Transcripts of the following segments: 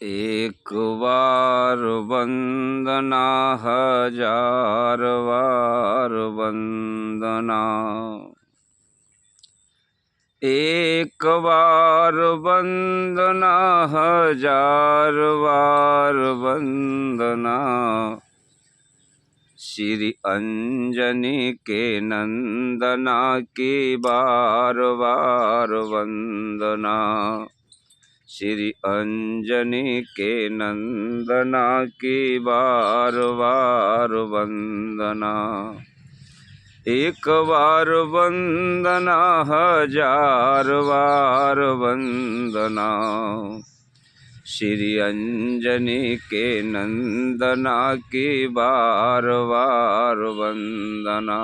एक बार वंदना हजार बार वंदना। एक बार वंदना हजार बार वंदना। श्री अंजनी के नंदना की बार बार वंदना। श्री अंजनी के नंदना की बार बार वंदना। एक बार वंदना हजार बार वंदना। श्री अंजनी के नंदना की बार बार वंदना।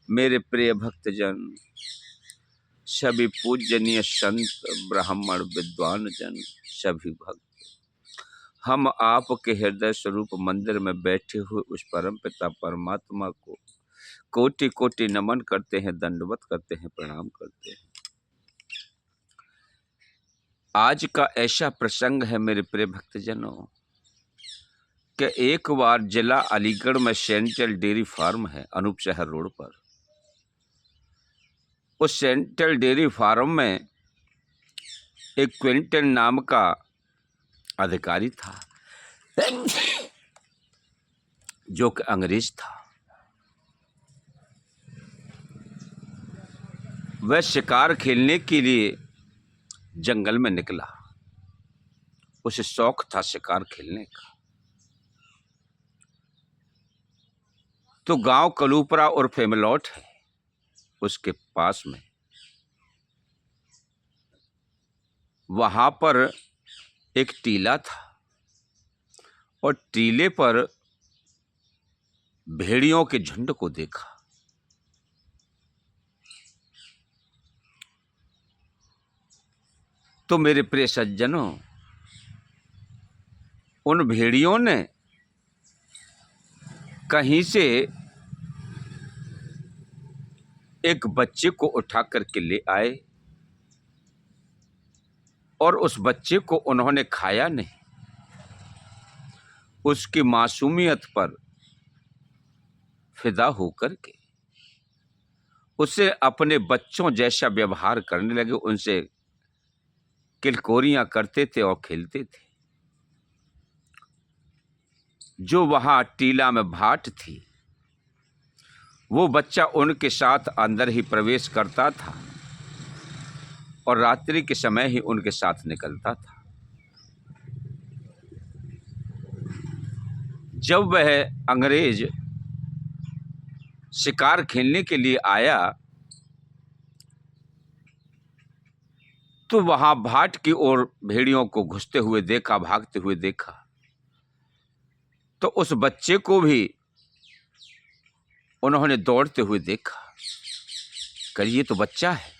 मेरे प्रिय भक्तजन, सभी पूजनीय संत ब्राह्मण विद्वान जन, सभी भक्त, हम आपके हृदय स्वरूप मंदिर में बैठे हुए उस परम पिता परमात्मा को कोटि कोटि नमन करते हैं, दंडवत करते हैं, प्रणाम करते हैं। आज का ऐसा प्रसंग है मेरे प्रिय भक्तजनों कि एक बार जिला अलीगढ़ में सेंट्रल डेयरी फार्म है, अनूप शहर रोड पर। उस सेंट्रल डेयरी फार्म में एक क्विंटन नाम का अधिकारी था जो कि अंग्रेज था। वह शिकार खेलने के लिए जंगल में निकला। उसे शौक था शिकार खेलने का। तो गांव कलूपरा और फेमलौट है उसके पास में। वहां पर एक टीला था और टीले पर भेड़ियों के झुंड को देखा। तो मेरे प्रिय सज्जनों, उन भेड़ियों ने कहीं से एक बच्चे को उठा करके ले आए और उस बच्चे को उन्होंने खाया नहीं। उसकी मासूमियत पर फिदा होकर के उसे अपने बच्चों जैसा व्यवहार करने लगे। उनसे किलकोरियां करते थे और खेलते थे। जो वहां टीला में भाट थी, वो बच्चा उनके साथ अंदर ही प्रवेश करता था और रात्रि के समय ही उनके साथ निकलता था। जब वह अंग्रेज शिकार खेलने के लिए आया तो वहां भाट की ओर भेड़ियों को घुसते हुए देखा, भागते हुए देखा। तो उस बच्चे को भी उन्होंने दौड़ते हुए देखा। कर ये तो बच्चा है,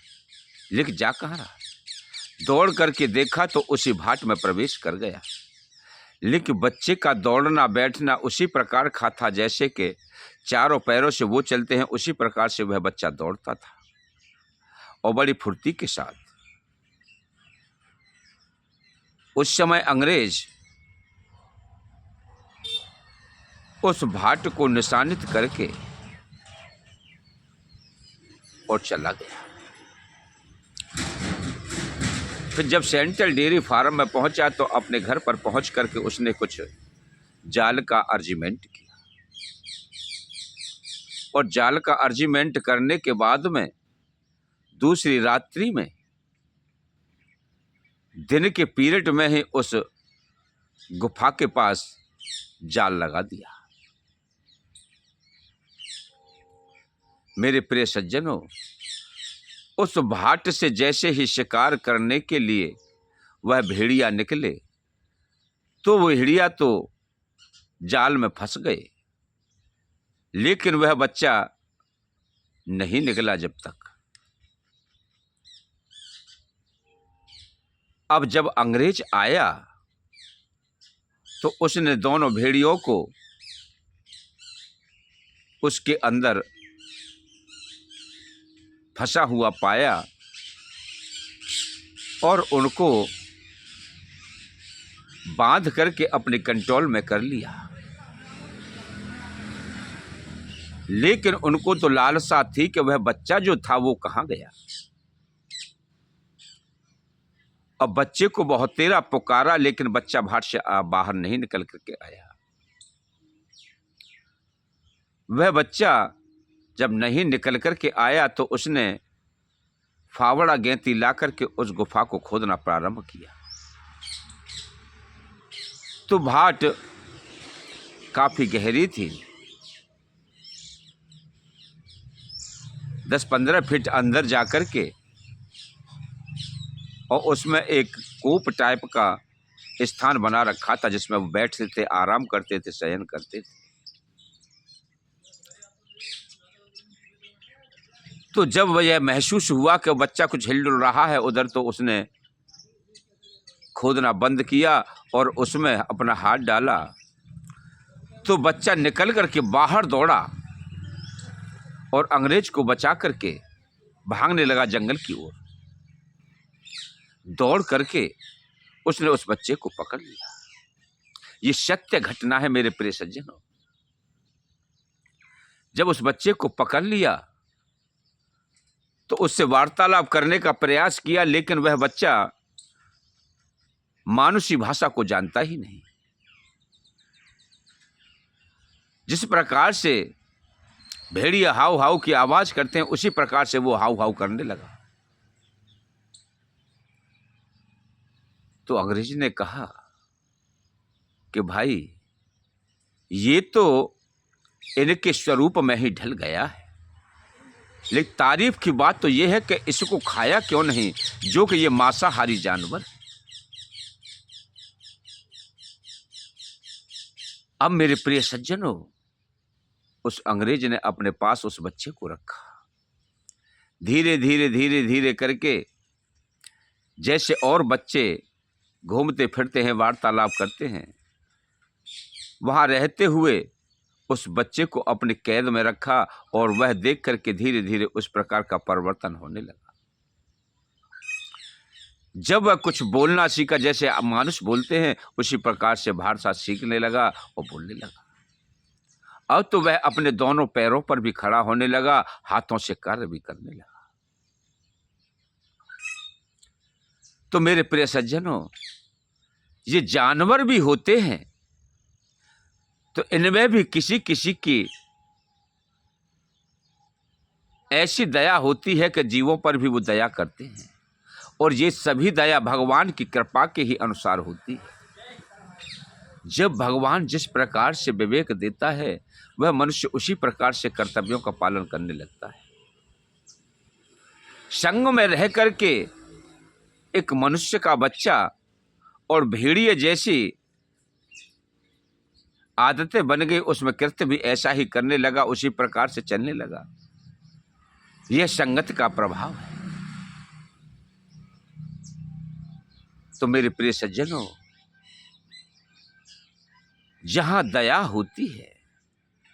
लेकिन जा कहाँ रहा। दौड़ करके देखा तो उसी भाट में प्रवेश कर गया। लेकिन बच्चे का दौड़ना बैठना उसी प्रकार का था जैसे कि चारों पैरों से वो चलते हैं, उसी प्रकार से वह बच्चा दौड़ता था और बड़ी फुर्ती के साथ। उस समय अंग्रेज उस भाट को निशानित करके और चला गया। फिर जब सेंट्रल डेयरी फार्म में पहुंचा तो अपने घर पर पहुंच करके उसने कुछ जाल का अर्जिमेंट किया और जाल का अर्जिमेंट करने के बाद में दूसरी रात्रि में दिन के पीरियड में ही उस गुफा के पास जाल लगा दिया। मेरे प्रिय सज्जनों, उस भाट से जैसे ही शिकार करने के लिए वह भेड़िया निकले तो वह भेड़िया तो जाल में फंस गए, लेकिन वह बच्चा नहीं निकला जब तक। अब जब अंग्रेज आया तो उसने दोनों भेड़ियों को उसके अंदर फंसा हुआ पाया और उनको बांध करके अपने कंट्रोल में कर लिया। लेकिन उनको तो लालसा थी कि वह बच्चा जो था वो कहाँ गया। अब बच्चे को बहुत तेरा पुकारा, लेकिन बच्चा भाट से बाहर नहीं निकल करके आया। वह बच्चा जब नहीं निकल करके आया तो उसने फावड़ा गेंती ला करके उस गुफा को खोदना प्रारंभ किया। तो भाट काफी गहरी थी, 10-15 फीट अंदर जाकर के, और उसमें एक कूप टाइप का स्थान बना रखा था जिसमें वो बैठते थे, आराम करते थे, शयन करते थे। तो जब वह यह महसूस हुआ कि बच्चा कुछ हिल-डुल रहा है उधर, तो उसने खोदना बंद किया और उसमें अपना हाथ डाला। तो बच्चा निकल करके बाहर दौड़ा और अंग्रेज को बचा करके भागने लगा जंगल की ओर। दौड़ करके उसने उस बच्चे को पकड़ लिया। ये सत्य घटना है मेरे प्रिय सज्जनों। जब उस बच्चे को पकड़ लिया तो उससे वार्तालाप करने का प्रयास किया, लेकिन वह बच्चा मानुषी भाषा को जानता ही नहीं। जिस प्रकार से भेड़िया हाउ हाउ की आवाज करते हैं उसी प्रकार से वो हाउ हाउ करने लगा। तो अंग्रेज ने कहा कि भाई ये तो इनके स्वरूप में ही ढल गया है, लेकिन तारीफ की बात तो ये है कि इसको खाया क्यों नहीं, जो कि ये मांसाहारी जानवर। अब मेरे प्रिय सज्जनों, उस अंग्रेज ने अपने पास उस बच्चे को रखा। धीरे धीरे धीरे धीरे करके जैसे और बच्चे घूमते फिरते हैं, वार्तालाप करते हैं, वहां रहते हुए उस बच्चे को अपनी कैद में रखा और वह देख करके धीरे धीरे उस प्रकार का परिवर्तन होने लगा। जब वह कुछ बोलना सीखा, जैसे मानुष बोलते हैं, उसी प्रकार से भाषा सीखने लगा और बोलने लगा। अब तो वह अपने दोनों पैरों पर भी खड़ा होने लगा, हाथों से कार्य भी करने लगा। तो मेरे प्रिय सज्जनों, ये जानवर भी होते हैं तो इनमें भी किसी किसी की ऐसी दया होती है कि जीवों पर भी वो दया करते हैं, और ये सभी दया भगवान की कृपा के ही अनुसार होती है। जब भगवान जिस प्रकार से विवेक देता है, वह मनुष्य उसी प्रकार से कर्तव्यों का पालन करने लगता है। संग में रह करके एक मनुष्य का बच्चा और भेड़िए जैसी आदतें बन गई, उसमें कृत्य भी ऐसा ही करने लगा, उसी प्रकार से चलने लगा। यह संगत का प्रभाव है। तो मेरे प्रिय सज्जनों, जहां दया होती है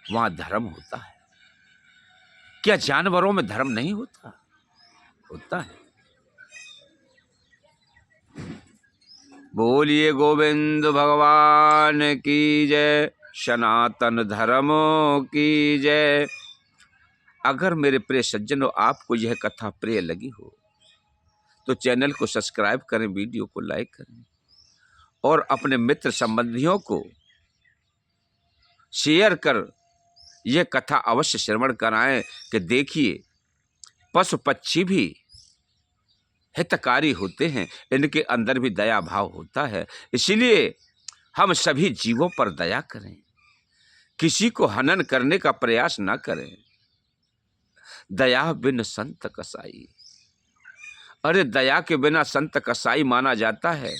वहां धर्म होता है। क्या जानवरों में धर्म नहीं होता? होता है। बोलिए गोविंद भगवान की जय, सनातन धर्मों की जय। अगर मेरे प्रिय सज्जनों आपको यह कथा प्रिय लगी हो तो चैनल को सब्सक्राइब करें, वीडियो को लाइक करें और अपने मित्र संबंधियों को शेयर कर यह कथा अवश्य श्रवण कराएं कि देखिए पशु पक्षी भी हितकारी होते हैं, इनके अंदर भी दया भाव होता है। इसलिए हम सभी जीवों पर दया करें, किसी को हनन करने का प्रयास ना करें। दया बिन संत कसाई, अरे दया के बिना संत कसाई माना जाता है।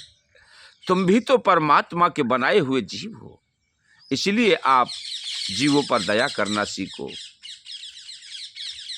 तुम भी तो परमात्मा के बनाए हुए जीव हो, इसलिए आप जीवों पर दया करना सीखो।